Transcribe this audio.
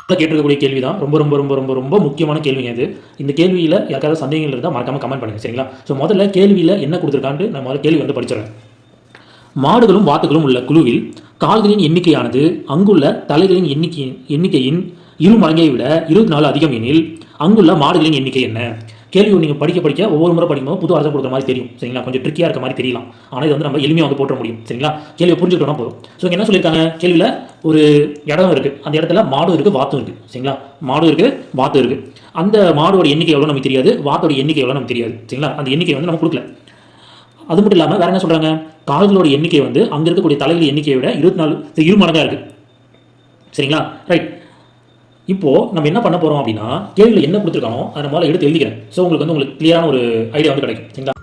கேட்டிருக்கக்கூடிய கேள்வி தான் ரொம்ப ரொம்ப ரொம்ப ரொம்ப ரொம்ப முக்கியமான கேள்விங்க இது. இந்த கேள்வியில் யாருக்காவது சந்தேகங்கள் இருந்தால் மறக்காம கமெண்ட் பண்ணுங்க, சரிங்களா? ஸோ முதல்ல கேள்வியில் என்ன கொடுத்துருக்கான்ட்டு நான் முதல்ல கேள்வி வந்து படிச்சிடறேன். மாடுகளும் வாத்துகளும் உள்ள குழுவில் கால்களின் எண்ணிக்கையானது அங்குள்ள தலைகளின் எண்ணிக்கையின் இரு மடங்கை விட 24 அதிகம் எனில் அங்குள்ள மாடுகளின் எண்ணிக்கை என்ன? கேள்வி நீங்கள் படிக்க ஒவ்வொரு முறை படிக்கும்போது புது அர்த்தம் கொடுக்குற மாதிரி தெரியும், சரிங்களா? கொஞ்சம் ட்ரிக்கியாக இருக்க மாதிரி தெரியலாம், ஆனால் இது வந்து நம்ம எளிமையாக வந்து போட்ட முடியும், சரிங்களா? கேள்வியை புரிஞ்சுக்கிட்டோம்னா போதும். ஸோ என்ன சொல்லியிருக்காங்க, கேள்வியில் ஒரு இடம் இருக்குது, அந்த இடத்துல மாடும் இருக்குது வாத்தும் இருக்குது, சரிங்களா? மாடும் இருக்குது வாத்தும் இருக்குது. அந்த மாடோட எண்ணிக்கை எவ்வளோ நமக்கு தெரியாது, வாத்தோட எண்ணிக்கை எவ்வளோ நமக்கு தெரியாது, சரிங்களா? அந்த எண்ணிக்கை வந்து நம்ம கொடுக்கல. அது மட்டும் இல்லாமல் வேற என்ன சொல்கிறாங்க, கால்களோட எண்ணிக்கை வந்து அங்கே இருக்கக்கூடிய தலைகள் எண்ணிக்கையை விட 24 இரு மடங்காக இருக்குது, சரிங்களா? ரைட். இப்போது நம்ம என்ன பண்ண போகிறோம் அப்படின்னா, கேள்வியில் என்ன கொடுத்துருக்கானோ அதை நம்மளால் எடுத்து எழுதிக்கிறேன். ஸோ உங்களுக்கு கிளியரான ஒரு ஐடியா வந்து கிடைக்கும், சரிங்களா?